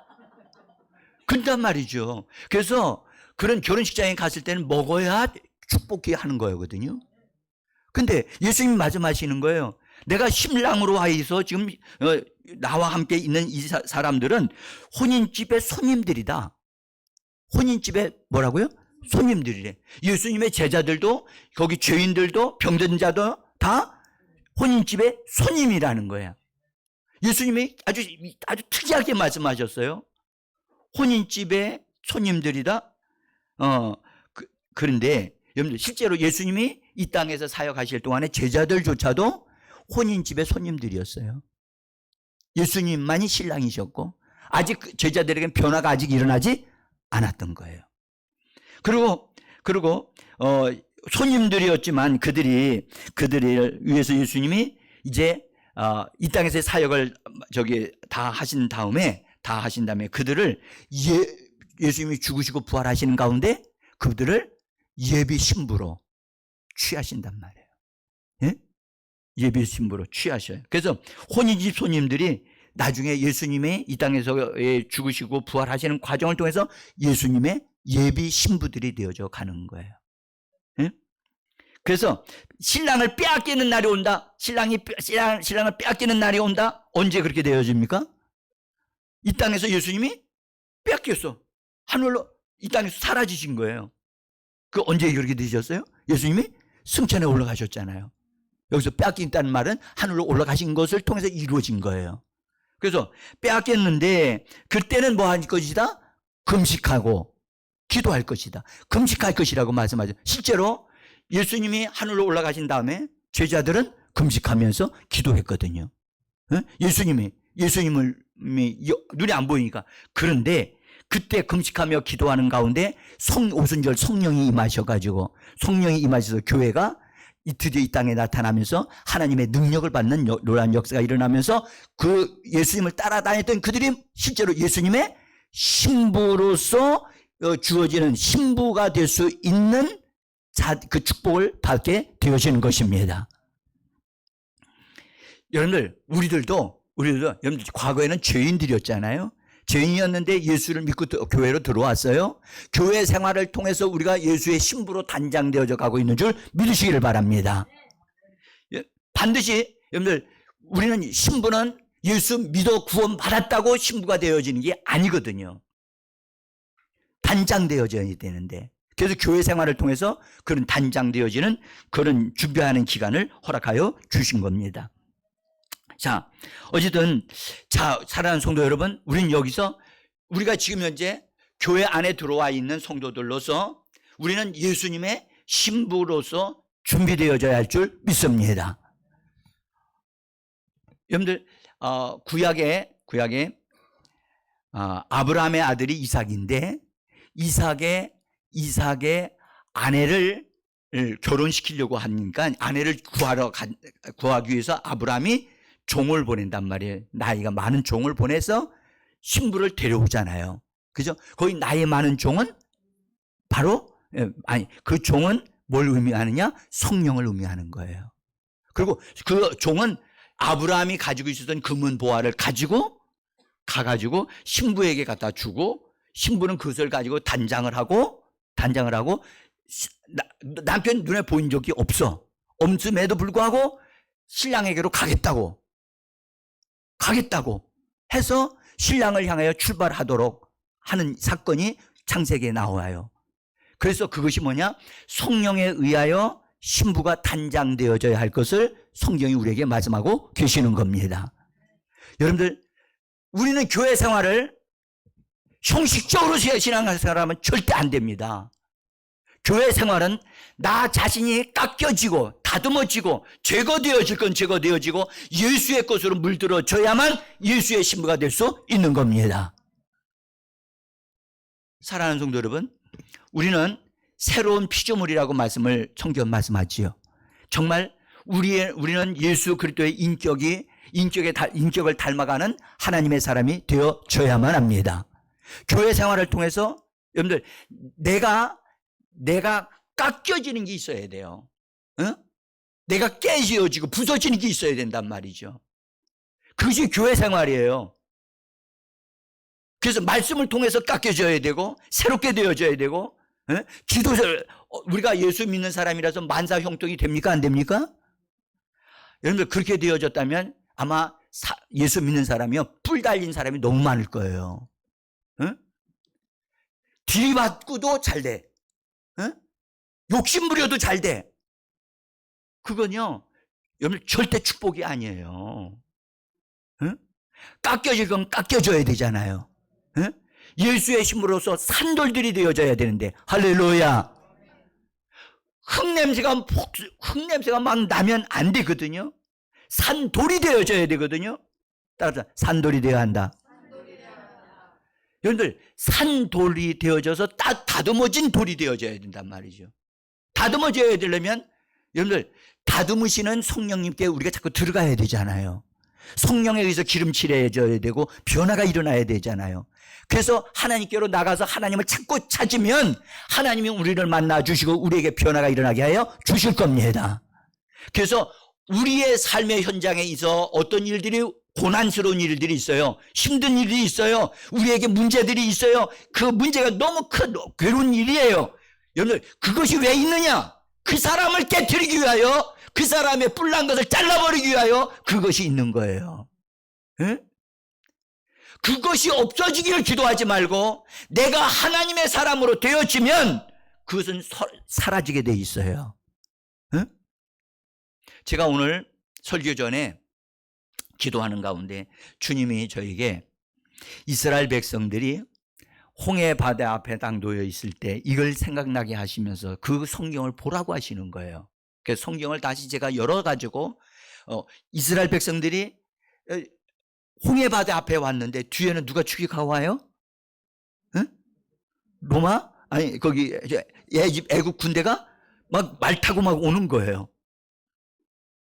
그런단 말이죠. 그래서 그런 결혼식장에 갔을 때는 먹어야 축복해 하는 거거든요. 근데 예수님이 말씀하시는 거예요. 내가 신랑으로 와 있어 지금 나와 함께 있는 이 사람들은 혼인집의 손님들이다. 혼인집에 뭐라고요? 손님들이래. 예수님의 제자들도 거기 죄인들도 병든 자도 다 혼인집의 손님이라는 거야. 예수님이 아주 특이하게 말씀하셨어요. 혼인집의 손님들이다. 그런데 여러분들 실제로 예수님이 이 땅에서 사역하실 동안에 제자들조차도 혼인집의 손님들이었어요. 예수님만이 신랑이셨고 아직 제자들에게는 변화가 아직 일어나지 않았던 거예요. 그리고 손님들이었지만 그들을 위해서 예수님이 이제 이 땅에서의 사역을 다 하신 다음에 그들을 예수님이 죽으시고 부활하시는 가운데 그들을 예비 신부로 취하신단 말이에요. 예? 예비 신부로 취하셔요. 그래서 혼인집 손님들이 나중에 예수님의 이 땅에서 죽으시고 부활하시는 과정을 통해서 예수님의 예비 신부들이 되어져 가는 거예요. 예? 그래서 신랑을 빼앗기는 날이 온다. 신랑을 빼앗기는 날이 온다. 언제 그렇게 되어집니까? 이 땅에서 예수님이 빼앗겼어. 하늘로 이 땅에서 사라지신 거예요. 그 언제 그렇게 되셨어요? 예수님이 승천에 올라가셨잖아요. 여기서 빼앗긴다는 말은 하늘로 올라가신 것을 통해서 이루어진 거예요. 그래서 빼앗겼는데 그때는 뭐 할 것이다? 금식하고 기도할 것이다. 금식할 것이라고 말씀하죠. 실제로 예수님이 하늘로 올라가신 다음에 제자들은 금식하면서 기도했거든요. 예수님을 눈이 안 보이니까. 그런데 그때 금식하며 기도하는 가운데 오순절 성령이 임하셔가지고, 성령이 임하셔서 교회가 드디어 이 땅에 나타나면서 하나님의 능력을 받는 놀라운 역사가 일어나면서 그 예수님을 따라다녔던 그들이 실제로 예수님의 신부로서 주어지는 신부가 될 수 있는 그 축복을 받게 되어지는 것입니다. 우리들도 여러분들 과거에는 죄인들이었잖아요. 죄인이었는데 예수를 믿고 교회로 들어왔어요. 교회 생활을 통해서 우리가 예수의 신부로 단장되어져 가고 있는 줄 믿으시기를 바랍니다. 반드시 여러분들, 우리는 신부는 예수 믿어 구원받았다고 신부가 되어지는 게 아니거든요. 단장되어져야 되는데, 그래서 교회 생활을 통해서 그런 단장되어지는 그런 준비하는 기간을 허락하여 주신 겁니다. 자, 어쨌든, 사랑하는 성도 여러분, 우리는 여기서 우리가 지금 현재 교회 안에 들어와 있는 성도들로서 우리는 예수님의 신부로서 준비되어져야 할 줄 믿습니다. 여러분들, 구약에 아브라함의 아들이 이삭인데, 이삭의 아내를 결혼시키려고 하니까 아내를 구하기 위해서 아브라함이 종을 보낸단 말이에요. 나이가 많은 종을 보내서 신부를 데려오잖아요. 그죠? 거기 나이 많은 종은 바로, 그 종은 뭘 의미하느냐? 성령을 의미하는 거예요. 그리고 그 종은 아브라함이 가지고 있었던 금은 보화를 가지고 가가지고 신부에게 갖다 주고, 신부는 그것을 가지고 단장을 하고 남편 눈에 보인 적이 없음에도 불구하고 신랑에게로 가겠다고 해서 신랑을 향하여 출발하도록 하는 사건이 창세기에 나와요. 그래서 그것이 뭐냐? 성령에 의하여 신부가 단장되어져야 할 것을 성경이 우리에게 말씀하고 계시는 겁니다. 여러분들, 우리는 교회 생활을 형식적으로 신앙생활을 하면 절대 안 됩니다. 교회 생활은 나 자신이 깎여지고 다듬어지고 제거되어질 건 제거되어지고 예수의 것으로 물들어져야만 예수의 신부가 될 수 있는 겁니다. 사랑하는 성도 여러분, 우리는 새로운 피조물이라고 성경 말씀하지요. 정말 우리는 예수 그리스도의 인격을 닮아가는 하나님의 사람이 되어져야만 합니다. 교회 생활을 통해서 여러분들, 내가 깎여지는 게 있어야 돼요. 내가 깨지어지고 부서지는 게 있어야 된단 말이죠. 그것이 교회 생활이에요. 그래서 말씀을 통해서 깎여져야 되고 새롭게 되어져야 되고, 우리가 예수 믿는 사람이라서 만사 형통이 됩니까? 안 됩니까? 여러분들, 그렇게 되어졌다면 아마 예수 믿는 사람이요, 뿔 달린 사람이 너무 많을 거예요. 들이받고도 잘 돼. 욕심 부려도 잘 돼. 그건요, 여러분, 절대 축복이 아니에요. 깎여질 건 깎여줘야 되잖아요. 예수의 신부로서 산돌들이 되어져야 되는데, 할렐루야. 흙냄새가 막 나면 안 되거든요. 산돌이 되어져야 되거든요. 따라서 산돌이 되어야 한다. 여러분들, 산돌이 되어져서 다듬어진 돌이 되어져야 된단 말이죠. 다듬어져야 되려면 여러분들, 다듬으시는 성령님께 우리가 자꾸 들어가야 되잖아요. 성령에 의해서 기름칠해져야 되고 변화가 일어나야 되잖아요. 그래서 하나님께로 나가서 하나님을 찾으면 하나님이 우리를 만나 주시고 우리에게 변화가 일어나게 하여 주실 겁니다. 그래서 우리의 삶의 현장에 있어 어떤 일들이, 고난스러운 일들이 있어요. 힘든 일이 있어요. 우리에게 문제들이 있어요. 그 문제가 너무 큰 괴로운 일이에요. 여러분, 그것이 왜 있느냐? 그 사람을 깨트리기 위하여, 그 사람의 뿔난 것을 잘라버리기 위하여 그것이 있는 거예요. 그것이 없어지기를 기도하지 말고 내가 하나님의 사람으로 되어지면 그것은 사라지게 돼 있어요. 제가 오늘 설교 전에 기도하는 가운데 주님이 저에게 이스라엘 백성들이 홍해 바다 앞에 딱 놓여 있을 때 이걸 생각나게 하시면서 그 성경을 보라고 하시는 거예요. 그래서 성경을 다시 제가 열어가지고 이스라엘 백성들이 홍해바다 앞에 왔는데 뒤에는 누가 추격하고 와요? 응? 로마? 아니 거기 애국 군대가 막 말 타고 막 오는 거예요.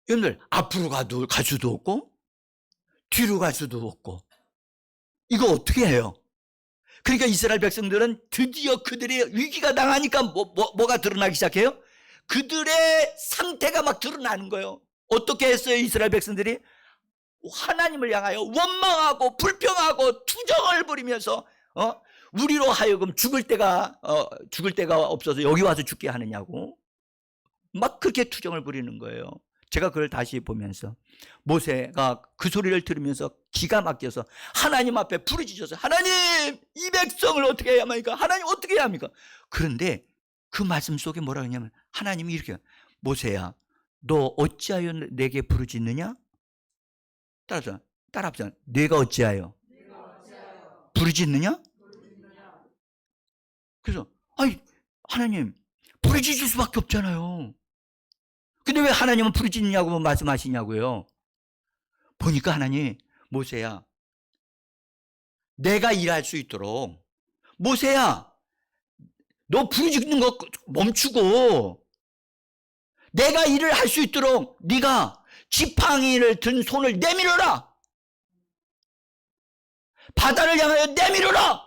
여러분들 앞으로 갈 수도 없고 뒤로 갈 수도 없고 이거 어떻게 해요? 그러니까 이스라엘 백성들은 드디어 그들의 위기가 당하니까 뭐가 드러나기 시작해요? 그들의 상태가 막 드러나는 거예요. 어떻게 했어요? 이스라엘 백성들이 하나님을 향하여 원망하고 불평하고 투정을 부리면서 우리로 하여금 죽을 때가 없어서 여기 와서 죽게 하느냐고 막 그렇게 투정을 부리는 거예요. 제가 그걸 다시 보면서 모세가 그 소리를 들으면서 기가 막혀서 하나님 앞에 부르짖어서 하나님 이 백성을 어떻게 해야 합니까? 하나님 어떻게 해야 합니까? 그런데 그 말씀 속에 뭐라고 하냐면 하나님이 이렇게 모세야 너 어찌하여 내게 부르짖느냐? 따라합시다. 내가 어찌하여 부르짖느냐? 그래서 아니 하나님 부르짖을 수밖에 없잖아요. 근데 왜 하나님은 부르짖느냐고 말씀하시냐고요. 보니까 하나님 모세야 내가 일할 수 있도록 모세야 너 부르짖는 거 멈추고 내가 일을 할 수 있도록 네가 지팡이를 든 손을 내밀어라. 바다를 향하여 내밀어라.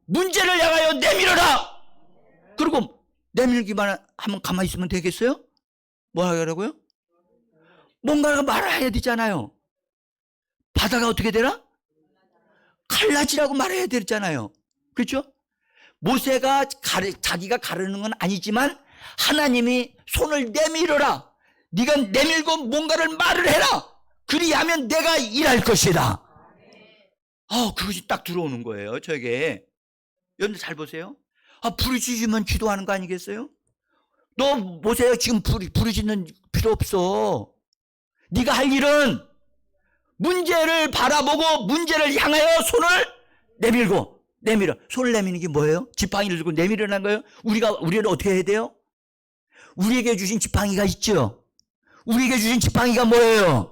문제를 향하여 내밀어라. 그리고 내밀기만 하면 가만히 있으면 되겠어요? 뭐 하라고요? 뭔가가 말해야 되잖아요. 바다가 어떻게 되나? 갈라지라고 말해야 되잖아요. 그렇죠? 모세가 자기가 가르는 건 아니지만 하나님이 손을 내밀어라. 네가 내밀고 뭔가를 말을 해라. 그리하면 내가 일할 것이다. 그것이 딱 들어오는 거예요. 저에게. 여러분들 잘 보세요. 부르짖으면 기도하는 거 아니겠어요? 너 모세야 지금 부르짖는 필요 없어. 네가 할 일은 문제를 바라보고 문제를 향하여 손을 내밀어. 손을 내미는 게 뭐예요? 지팡이를 들고 내밀으라는 거예요. 우리는 어떻게 해야 돼요? 우리에게 주신 지팡이가 있죠. 우리에게 주신 지팡이가 뭐예요?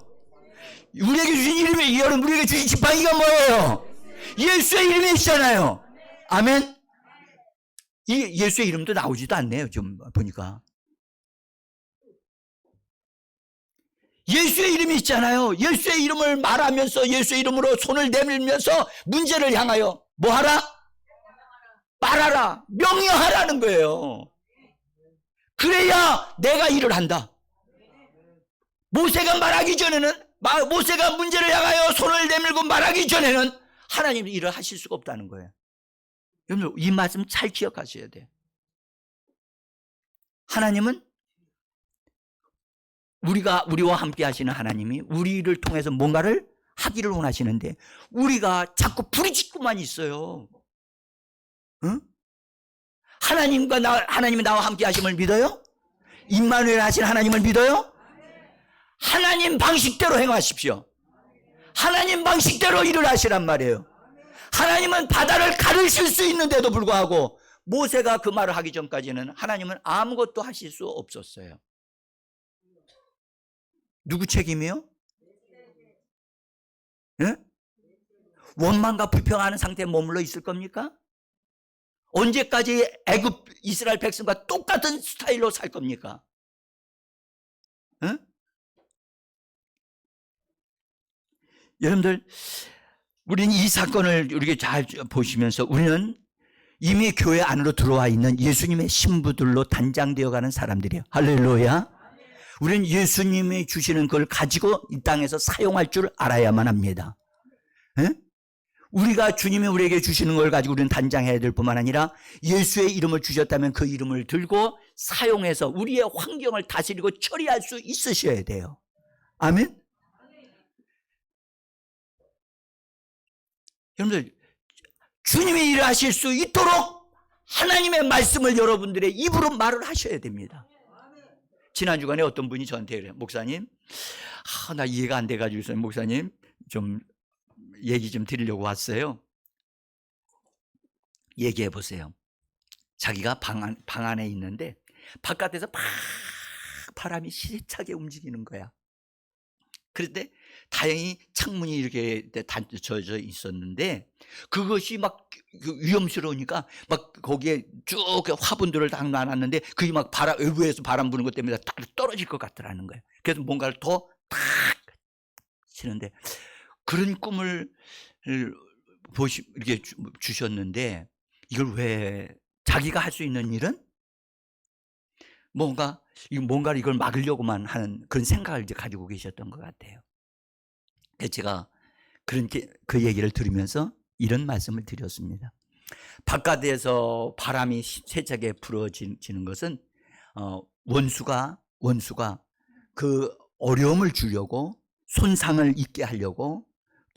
우리에게 주신 이름이 여러분 우리에게 주신 지팡이가 뭐예요? 예수의 이름이 있잖아요. 아멘. 이 예수의 이름도 나오지도 않네요. 좀 보니까 예수의 이름이 있잖아요. 예수의 이름을 말하면서 예수의 이름으로 손을 내밀면서 문제를 향하여 뭐하라? 말하라. 명령하라는 거예요. 그래야 내가 일을 한다. 모세가 말하기 전에는 모세가 문제를 향하여 손을 내밀고 말하기 전에는 하나님 일을 하실 수가 없다는 거예요. 여러분 이 말씀 잘 기억하셔야 돼요. 하나님은 우리와 함께 하시는 하나님이 우리를 통해서 뭔가를 하기를 원하시는데 우리가 자꾸 부르짖고만 있어요. 응? 하나님이 나와 함께 하심을 믿어요? 임마누엘 하신 하나님을 믿어요? 하나님 방식대로 행하십시오. 하나님 방식대로 일을 하시란 말이에요. 하나님은 바다를 가르칠 수 있는데도 불구하고 모세가 그 말을 하기 전까지는 하나님은 아무것도 하실 수 없었어요. 누구 책임이요? 네? 원망과 불평하는 상태에 머물러 있을 겁니까? 언제까지 애굽 이스라엘 백성과 똑같은 스타일로 살 겁니까? 네? 여러분들 우리는 이 사건을 이렇게 잘 보시면서 우리는 이미 교회 안으로 들어와 있는 예수님의 신부들로 단장되어가는 사람들이에요. 할렐루야. 우리는 예수님이 주시는 걸 가지고 이 땅에서 사용할 줄 알아야만 합니다. 에? 우리가 주님이 우리에게 주시는 걸 가지고 우리는 단장해야 될 뿐만 아니라 예수의 이름을 주셨다면 그 이름을 들고 사용해서 우리의 환경을 다스리고 처리할 수 있으셔야 돼요. 아멘. 여러분들 주님이 일을 하실 수 있도록 하나님의 말씀을 여러분들의 입으로 말을 하셔야 됩니다. 지난 주간에 어떤 분이 저한테 그래요. 목사님, 나 이해가 안 돼가지고 목사님 좀 얘기 좀 드리려고 왔어요. 얘기해 보세요. 자기가 방 안에 있는데 바깥에서 막 바람이 시차게 움직이는 거야. 그런데 다행히 창문이 이렇게 닫혀져 있었는데 그것이 막 위험스러우니까 막 거기에 쭉 화분들을 딱 놔놨는데 그게 막 외부에서 바람 부는 것 때문에 딱 떨어질 것 같더라는 거예요. 그래서 뭔가를 더 탁 치는데 그런 꿈을 이렇게 주셨는데 이걸 왜 자기가 할 수 있는 일은 뭔가를 이걸 막으려고만 하는 그런 생각을 이제 가지고 계셨던 것 같아요. 그래서 제가 그 얘기를 들으면서 이런 말씀을 드렸습니다. 바깥에서 바람이 세차게 불어지는 것은 원수가 그 어려움을 주려고 손상을 입게 하려고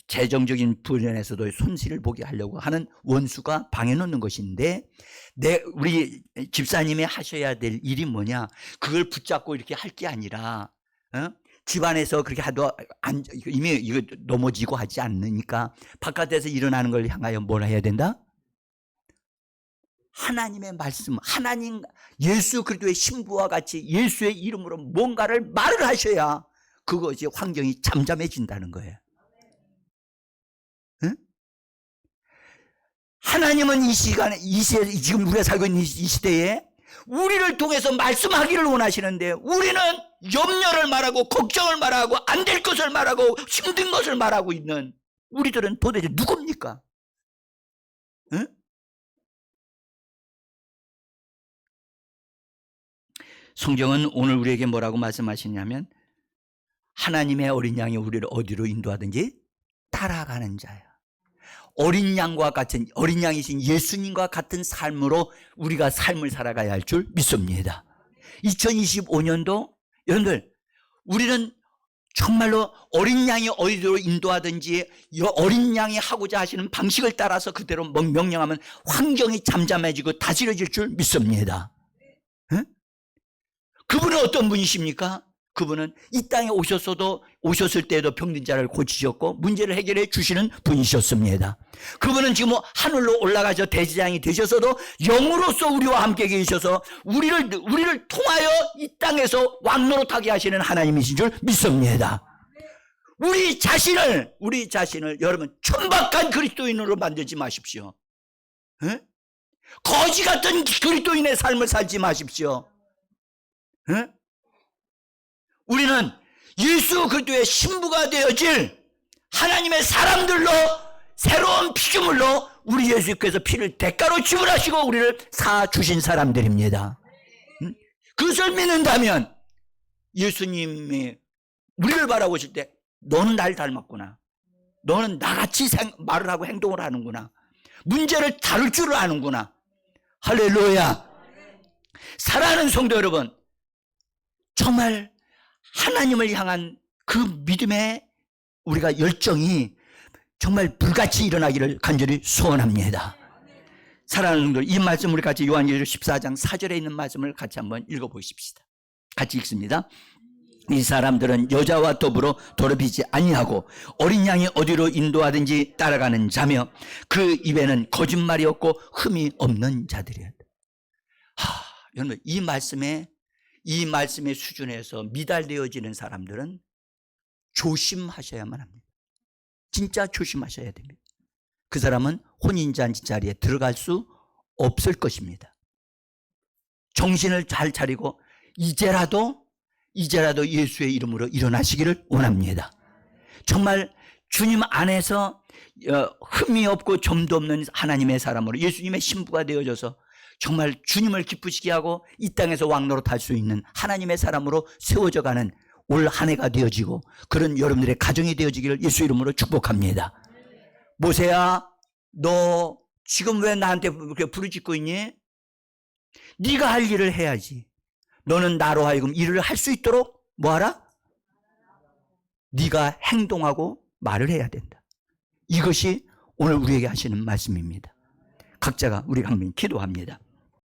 재정적인 불안에서도 손실을 보게 하려고 하는 원수가 방해놓는 것인데 우리 집사님이 하셔야 될 일이 뭐냐, 그걸 붙잡고 이렇게 할 게 아니라 집안에서 그렇게 하도 이미 이거 넘어지고 하지 않으니까 바깥에서 일어나는 걸 향하여 뭘 해야 된다? 하나님의 말씀, 하나님 예수 그리스도의 신부와 같이 예수의 이름으로 뭔가를 말을 하셔야 그것이 환경이 잠잠해진다는 거예요. 응? 하나님은 이 시간에 지금 우리가 살고 있는 이 시대에 우리를 통해서 말씀하기를 원하시는데 우리는 염려를 말하고 걱정을 말하고 안 될 것을 말하고 힘든 것을 말하고 있는 우리들은 도대체 누굽니까? 응? 성경은 오늘 우리에게 뭐라고 말씀하시냐면 하나님의 어린 양이 우리를 어디로 인도하든지 따라가는 자야. 어린 양이신 예수님과 같은 삶으로 우리가 삶을 살아가야 할 줄 믿습니다. 2025년도 여러분들 우리는 정말로 어린 양이 어디로 인도하든지 어린 양이 하고자 하시는 방식을 따라서 그대로 명령하면 환경이 잠잠해지고 다스려질 줄 믿습니다. 응? 그분은 어떤 분이십니까? 그분은 이 땅에 오셨을 때에도 병든 자를 고치셨고 문제를 해결해 주시는 분이셨습니다. 그분은 지금 하늘로 올라가서 대제사장이 되셔서도 영으로서 우리와 함께 계셔서 우리를 통하여 이 땅에서 왕노릇하게 하시는 하나님이신 줄 믿습니다. 우리 자신을 여러분 천박한 그리스도인으로 만들지 마십시오. 에? 거지 같은 그리스도인의 삶을 살지 마십시오. 에? 우리는 예수 그리스도의 신부가 되어질 하나님의 사람들로 새로운 피조물로 우리 예수께서 피를 대가로 지불하시고 우리를 사주신 사람들입니다. 그것을 믿는다면 예수님이 우리를 바라보실 때 너는 날 닮았구나, 너는 나같이 말을 하고 행동을 하는구나, 문제를 다룰 줄을 아는구나. 할렐루야. 사랑하는 성도 여러분, 정말 하나님을 향한 그 믿음의 우리가 열정이 정말 불같이 일어나기를 간절히 소원합니다. 사랑하는 성도들, 이 말씀 우리 같이 요한계시록 14장 4절에 있는 말씀을 같이 한번 읽어보십시다. 같이 읽습니다. 이 사람들은 여자와 더불어 더럽히지 아니하고 어린 양이 어디로 인도하든지 따라가는 자며 그 입에는 거짓말이 없고 흠이 없는 자들이었다. 여러분, 이 말씀의 수준에서 미달되어지는 사람들은 조심하셔야만 합니다. 진짜 조심하셔야 됩니다. 그 사람은 혼인잔치 자리에 들어갈 수 없을 것입니다. 정신을 잘 차리고 이제라도 예수의 이름으로 일어나시기를 원합니다. 정말 주님 안에서 흠이 없고 점도 없는 하나님의 사람으로 예수님의 신부가 되어져서 정말 주님을 기쁘시게 하고 이 땅에서 왕노릇할 수 있는 하나님의 사람으로 세워져가는 올 한 해가 되어지고 그런 여러분들의 가정이 되어지기를 예수 이름으로 축복합니다. 모세야, 너 지금 왜 나한테 그렇게 부르짖고 있니? 네가 할 일을 해야지. 너는 나로 하여금 일을 할 수 있도록 뭐하라? 네가 행동하고 말을 해야 된다. 이것이 오늘 우리에게 하시는 말씀입니다. 각자가 우리가 한번 기도합니다.